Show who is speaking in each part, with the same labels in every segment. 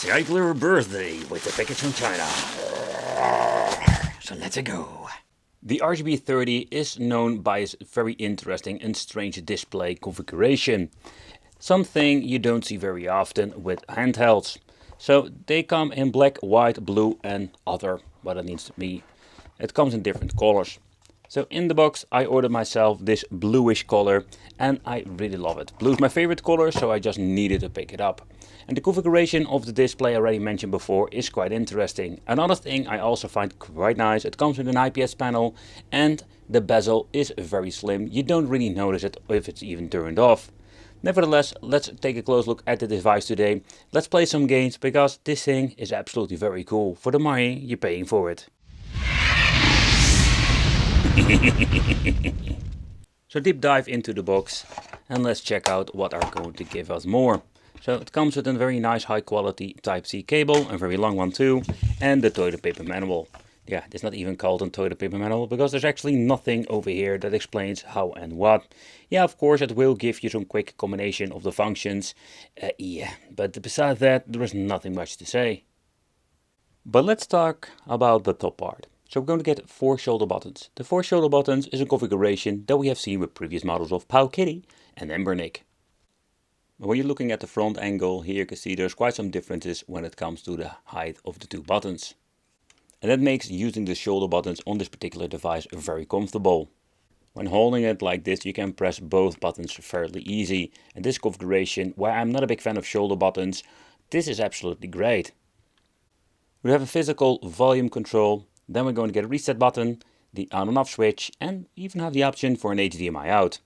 Speaker 1: Cycler birthday with the package from China. So let's go. The RGB30 is known by its very interesting and strange display configuration. Something you don't see very often with handhelds. So they come in black, white, blue and other, what it needs to be. It comes in different colors. So in the box I ordered myself this bluish color and I really love it. Blue is my favorite color, so I just needed to pick it up. And the configuration of the display I already mentioned before is quite interesting. Another thing I also find quite nice, it comes with an IPS panel and the bezel is very slim. You don't really notice it if it's even turned off. Nevertheless, let's take a close look at the device today. Let's play some games because this thing is absolutely very cool for the money you're paying for it. So deep dive into the box and let's check out what are going to give us more. So it comes with a very nice high quality Type-C cable, a very long one too, and the toilet paper manual. Yeah, it's not even called a toilet paper manual because there's actually nothing over here that explains how and what. Yeah, of course it will give you some quick combination of the functions. Yeah, but besides that there is nothing much to say. But let's talk about the top part. So we're going to get 4 shoulder buttons. The 4 shoulder buttons is a configuration that we have seen with previous models of Powkiddy and Embernick. When you're looking at the front angle, here you can see there's quite some differences when it comes to the height of the 2 buttons. And that makes using the shoulder buttons on this particular device very comfortable. When holding it like this, you can press both buttons fairly easy. And this configuration, where I'm not a big fan of shoulder buttons, this is absolutely great. We have a physical volume control, then we're going to get a reset button, the on and off switch, and even have the option for an HDMI out.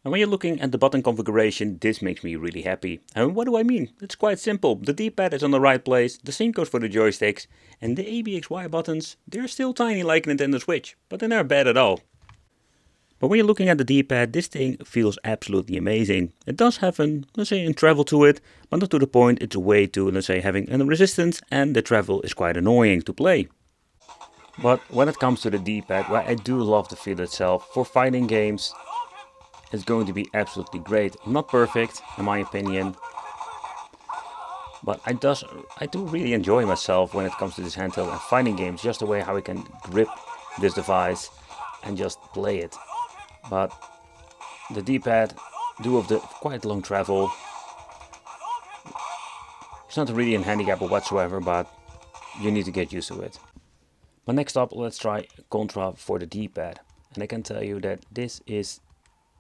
Speaker 1: And when you're looking at the button configuration, this makes me really happy. And what do I mean? It's quite simple. The D-pad is on the right place, the same goes for the joysticks, and the ABXY buttons, they're still tiny like a Nintendo Switch, but they're not bad at all. But when you're looking at the D-pad, this thing feels absolutely amazing. It does have let's say, a travel to it, but not to the point it's a way to, let's say, having a resistance, and the travel is quite annoying to play. But when it comes to the D-pad, well, I do love the feel itself. For fighting games, it's going to be absolutely great. Not perfect, in my opinion. But I do really enjoy myself when it comes to this handheld and fighting games. Just the way how I can grip this device and just play it. But the D-pad do have the quite long travel. It's not really a handicap whatsoever, but you need to get used to it. But next up, let's try Contra for the D-pad. And I can tell you that this is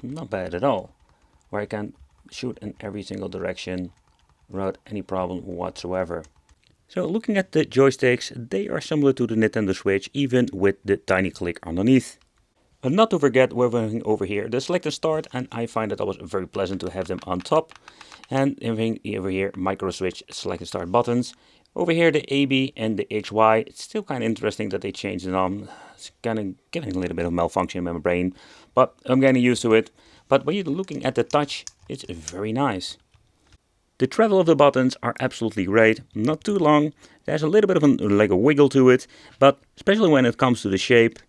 Speaker 1: not bad at all. Where I can shoot in every single direction without any problem whatsoever. So looking at the joysticks, they are similar to the Nintendo Switch, even with the tiny click underneath. And not to forget, we're having over here the select and start, and I find that was very pleasant to have them on top. And having over here micro switch select and start buttons. Over here the AB and the XY, it's still kind of interesting that they changed it on. It's kind of giving a little bit of malfunction in my brain, but I'm getting used to it. But when you're looking at the touch, it's very nice. The travel of the buttons are absolutely great, not too long. There's a little bit of like a wiggle to it, but especially when it comes to the shape,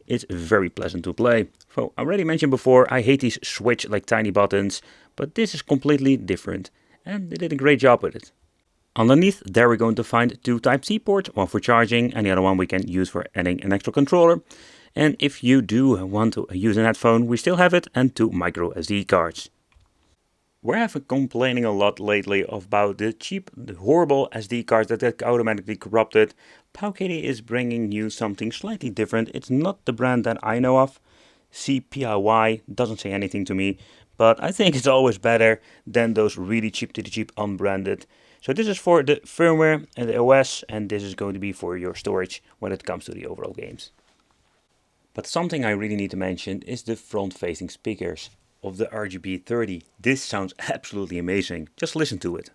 Speaker 1: it's very pleasant to play. So I already mentioned before, I hate these switch like tiny buttons, but this is completely different, and they did a great job with it. Underneath there we're going to find 2 Type-C ports, one for charging and the other one we can use for adding an extra controller. And if you do want to use an headphone, we still have it, and 2 micro SD cards. We have been complaining a lot lately about the cheap, the horrible SD cards that get automatically corrupted. Powkiddy is bringing you something slightly different. It's not the brand that I know of. CPIY doesn't say anything to me, but I think it's always better than those really cheap to the cheap unbranded. So this is for the firmware and the OS, and this is going to be for your storage when it comes to the overall games. But something I really need to mention is the front-facing speakers of the RGB30. This sounds absolutely amazing. Just listen to it.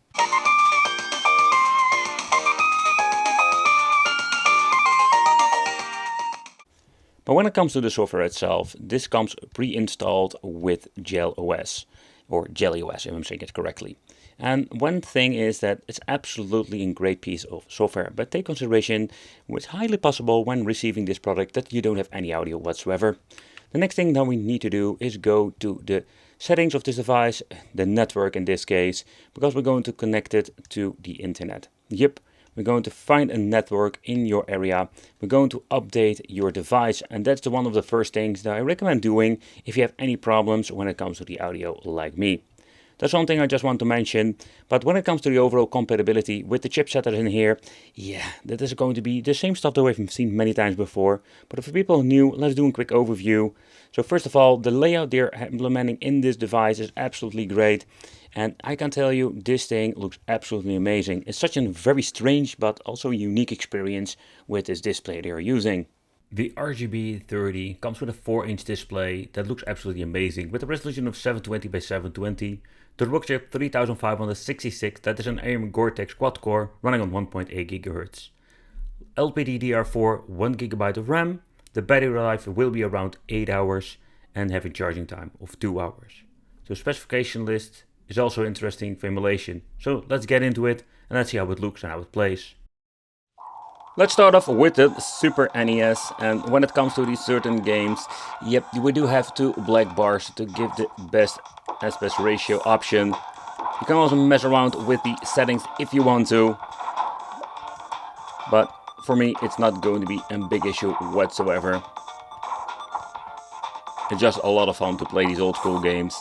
Speaker 1: But when it comes to the software itself, this comes pre-installed with Gel OS, or Jelly OS if I'm saying it correctly. And one thing is that it's absolutely a great piece of software, but take consideration, it's highly possible when receiving this product that you don't have any audio whatsoever. The next thing that we need to do is go to the settings of this device, the network in this case, because we're going to connect it to the internet. Yep, we're going to find a network in your area. We're going to update your device, and that's one of the first things that I recommend doing if you have any problems when it comes to the audio like me. That's one thing I just want to mention, but when it comes to the overall compatibility with the chipset that is in here, yeah, that is going to be the same stuff that we've seen many times before. But for people new, let's do a quick overview. So first of all, the layout they're implementing in this device is absolutely great. And I can tell you, this thing looks absolutely amazing. It's such a very strange but also unique experience with this display they're using. The RGB30 comes with a 4-inch display that looks absolutely amazing with a resolution of 720 by 720. The Rock chip 3566, that is an ARM Cortex quad-core running on 1.8 GHz. LPDDR4, 1GB of RAM, the battery life will be around 8 hours and having charging time of 2 hours. The specification list is also interesting for emulation, so let's get into it and let's see how it looks and how it plays. Let's start off with the Super NES, and when it comes to these certain games, yep, we do have 2 black bars to give the best aspect ratio option. You can also mess around with the settings if you want to, but for me it's not going to be a big issue whatsoever. It's just a lot of fun to play these old school games.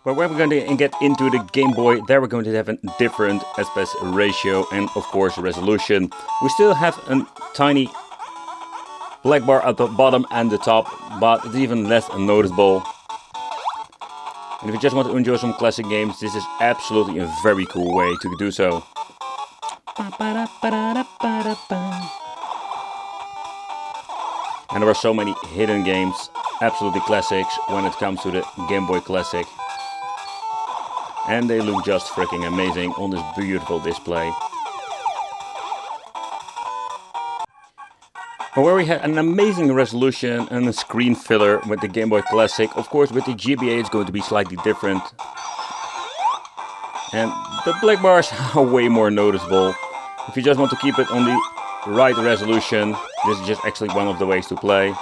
Speaker 1: But when we're going to get into the Game Boy, there we're going to have a different aspect ratio and of course resolution. We still have a tiny black bar at the bottom and the top, but it's even less noticeable. And if you just want to enjoy some classic games, this is absolutely a very cool way to do so. And there are so many hidden games, absolutely classics when it comes to the Game Boy Classic. And they look just freaking amazing on this beautiful display. But where we had an amazing resolution and a screen filler with the Game Boy Classic, of course with the GBA it's going to be slightly different. And the black bars are way more noticeable. If you just want to keep it on the right resolution, this is just actually one of the ways to play.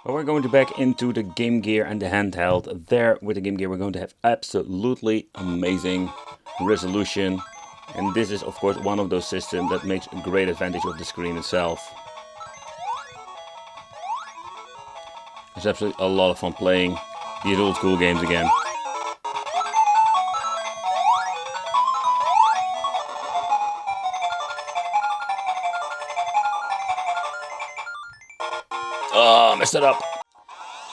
Speaker 1: But we're going to back into the Game Gear and the handheld. There with the Game Gear we're going to have absolutely amazing resolution. And this is of course one of those systems that makes a great advantage of the screen itself. It's absolutely a lot of fun playing these old school games again. Oh, messed it up.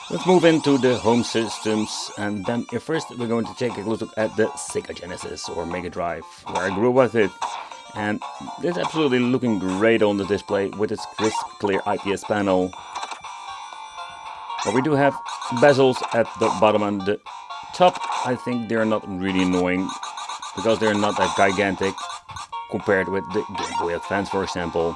Speaker 1: Let's move into the home systems, and then first we're going to take a look at the Sega Genesis or Mega Drive, where I grew up with it. And it's absolutely looking great on the display with its crisp, clear IPS panel. But we do have bezels at the bottom and the top. I think they're not really annoying because they're not that gigantic compared with the Game Boy Advance, for example.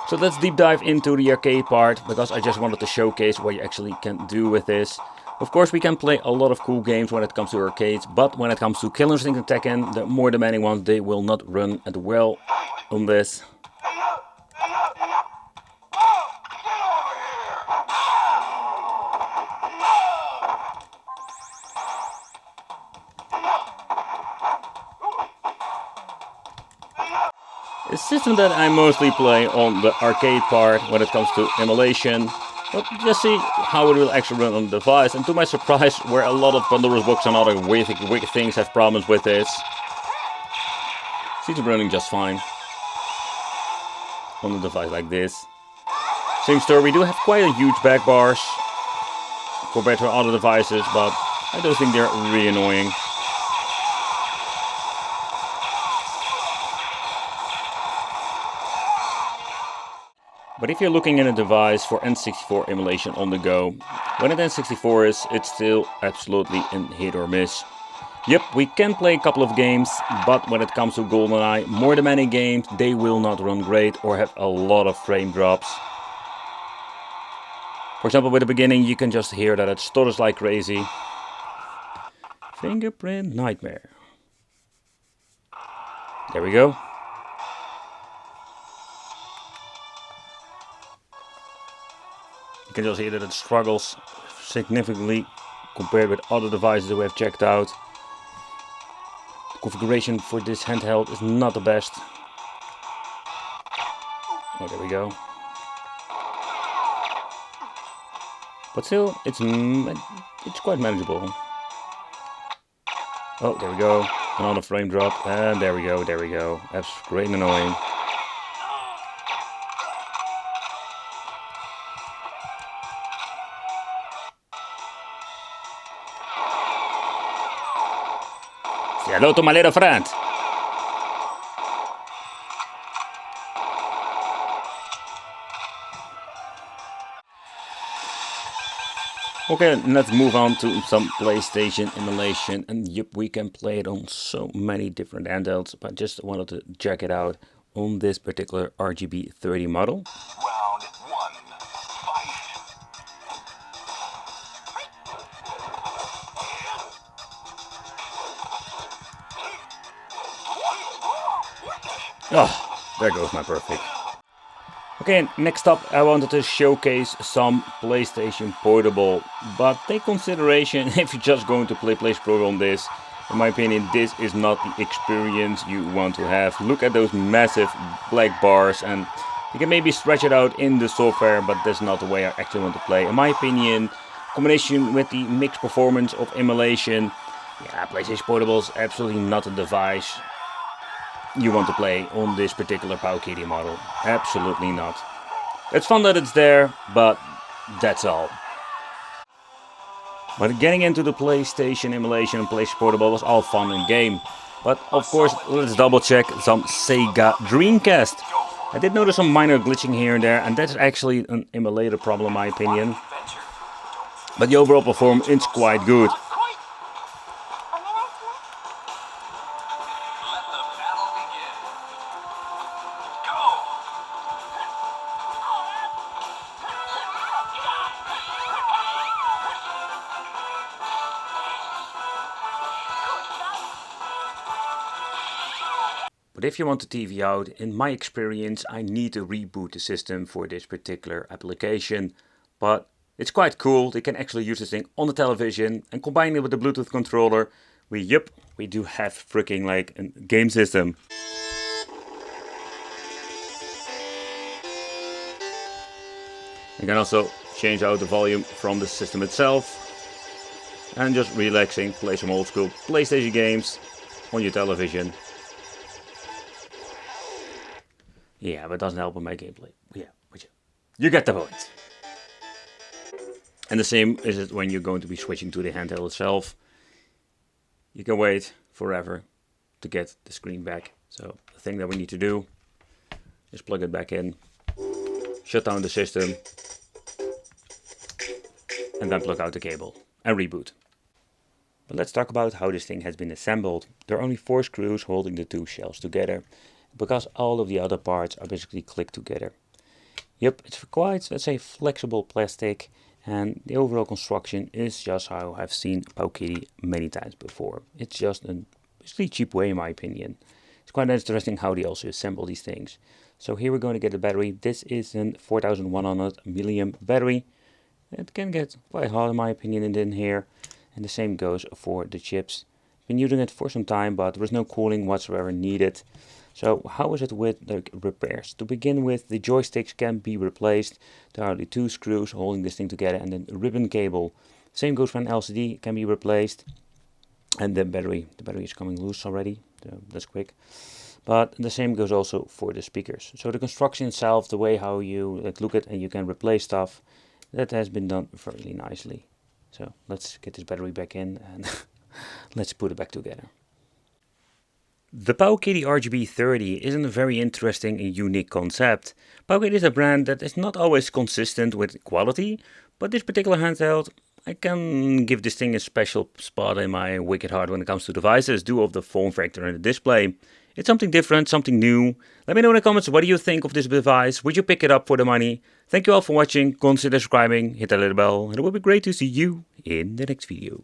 Speaker 1: So let's deep dive into the arcade part, because I just wanted to showcase what you actually can do with this. Of course we can play a lot of cool games when it comes to arcades, but when it comes to Killer Instinct and Tekken, the more demanding ones, they will not run as well on this. A system that I mostly play on the arcade part when it comes to emulation, but just see how it will actually run on the device. And to my surprise, where a lot of Pandora's Box and other wicked things have problems with this, seems running just fine on a device like this. Same story, we do have quite a huge back bars compared to other devices, but I don't think they're really annoying. But if you're looking at a device for N64 emulation on the go, when an N64 is, it's still absolutely a hit or miss. Yep, we can play a couple of games, but when it comes to GoldenEye, more than many games, they will not run great or have a lot of frame drops. For example, with the beginning, you can just hear that it stutters like crazy. Fingerprint nightmare. There we go. You can just hear that it struggles significantly compared with other devices that we have checked out. The configuration for this handheld is not the best. Oh, there we go. But still, it's quite manageable. Oh, there we go. Another frame drop. And there we go, there we go. That's great and annoying. Say hello to my little friend. Okay, let's move on to some PlayStation emulation, and yep, we can play it on so many different handhelds, but just wanted to check it out on this particular RGB30 model.
Speaker 2: Round one, fight.
Speaker 1: Oh, there goes my perfect. Okay, next up I wanted to showcase some PlayStation Portable, but take consideration if you're just going to play PlayStation Portable on this. In my opinion, this is not the experience you want to have. Look at those massive black bars, and you can maybe stretch it out in the software, but that's not the way I actually want to play. In my opinion, combination with the mixed performance of emulation, yeah, PlayStation Portable is absolutely not a device you want to play on this particular Powkiddy model. Absolutely not. It's fun that it's there, but that's all. But getting into the PlayStation emulation and PlayStation Portable was all fun and game. But of course, let's double check some Sega Dreamcast. I did notice some minor glitching here and there, and that's actually an emulator problem in my opinion. But the overall performance is quite good. But if you want to TV out, in my experience, I need to reboot the system for this particular application. But it's quite cool, they can actually use this thing on the television and combine it with the Bluetooth controller. We do have freaking like a game system. You can also change out the volume from the system itself. And just relaxing, play some old school PlayStation games on your television. Yeah, but it doesn't help with my gameplay. Yeah, but you get the point. And the same is it when you're going to be switching to the handheld itself. You can wait forever to get the screen back. So the thing that we need to do is plug it back in, shut down the system, and then plug out the cable and reboot. But let's talk about how this thing has been assembled. There are only 4 screws holding the 2 shells together, because all of the other parts are basically clicked together. Yep, it's quite, let's say, flexible plastic, and the overall construction is just how I've seen Powkiddy many times before. It's just a basically cheap way in my opinion. It's quite interesting how they also assemble these things. So here we're going to get the battery. This is a 4100 milliamp battery. It can get quite hot in my opinion in here, and the same goes for the chips. I've been using it for some time, but there is no cooling whatsoever needed. So how is it with the repairs? To begin with, the joysticks can be replaced. There are the 2 screws holding this thing together, and then a ribbon cable. Same goes for an LCD, can be replaced. And the battery is coming loose already, so that's quick. But the same goes also for the speakers. So the construction itself, the way how you look at and you can replace stuff, that has been done fairly nicely. So let's get this battery back in and let's put it back together. The Powkiddy RGB30 is a very interesting and unique concept. Powkiddy is a brand that is not always consistent with quality, but this particular handheld, I can give this thing a special spot in my wicked heart when it comes to devices, due of the form factor and the display. It's something different, something new. Let me know in the comments, what do you think of this device? Would you pick it up for the money? Thank you all for watching, consider subscribing, hit that little bell, and it would be great to see you in the next video.